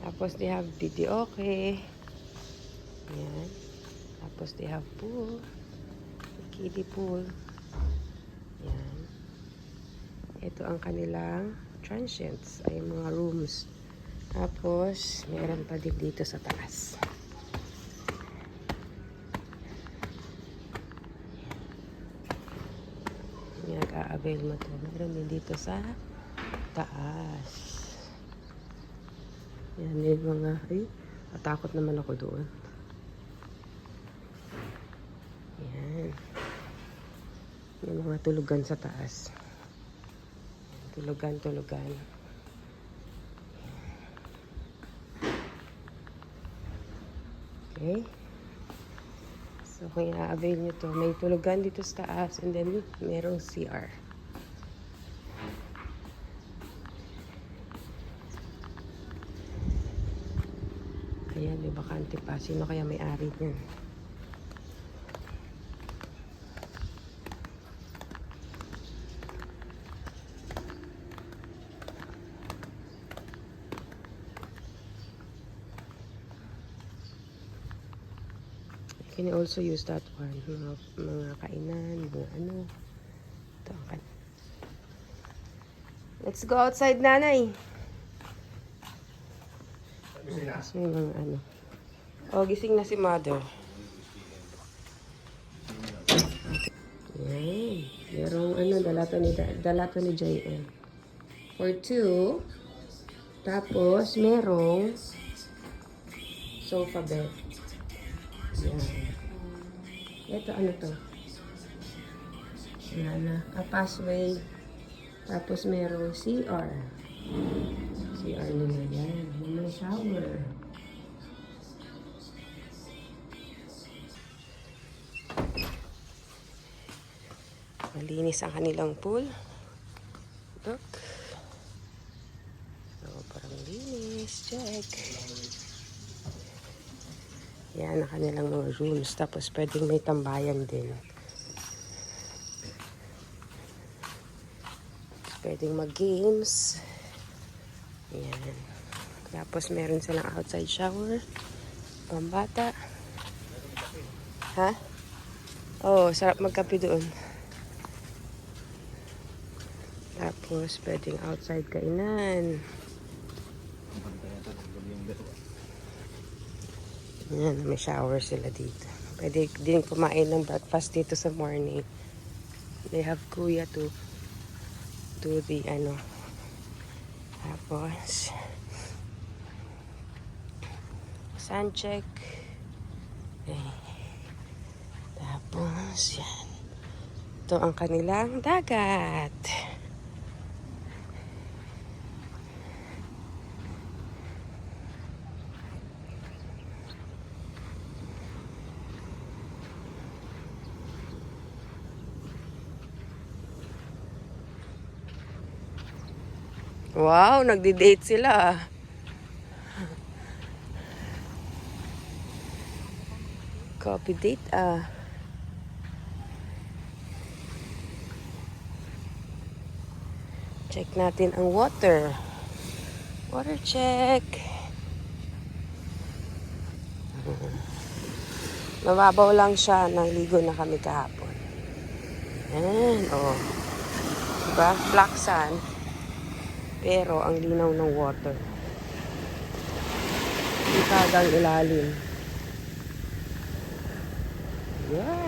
Tapos they have videoke. Yan. Tapos they have pool. Kiddie pool. Yan. Ito ang kanilang transients. Ay mga rooms. Tapos, meron pa din dito sa taas. Nag-a-avail mo ito. Meron din dito sa taas. Yan yung mga, ay, natakot naman ako doon. Yan. Yung mga tulugan sa taas. Tulugan. Okay. So, kung i-avail nyo to, may tulugan dito sa taas and then merong CR. Ayan, may bakante pa. Sino kaya may-ari niyan? You can also use that one. Mga kainan, mga ano. Ito ang kan. Let's go outside, nanay. Tapos may mga ano. Oh, gising na si mother. Yan. Merong ano, dalato ni JM. For 2. Tapos, merong sofa bed. Yan. Ito, ano to? Yan na. A passway. Tapos, merong CR. CR nila yan. May shower. Malinis ang kanilang pool. Look. So, parang linis. Check. Yan ang kanilang mga rooms. Tapos, pwedeng may tambayan din. Pwedeng mag-games. Yan. Tapos, meron silang outside shower. Pambata. Ha? Oh, sarap magkape doon. Tapos, pwedeng outside kainan. Yan, may shower sila dito. Pwede din kumain ng breakfast dito sa morning. They have kuya to do the ano. Tapos, sun check. Okay. Tapos, yan. Ito ang kanilang dagat. Wow, nagdi-date sila. Coffee date Check natin ang water. Water check. Mababaw lang siya. Naligo na kami kahapon. Yan, oh. Diba? Black sand. Pero ang linaw ng water. Hindi kagang ilalim. Yeah.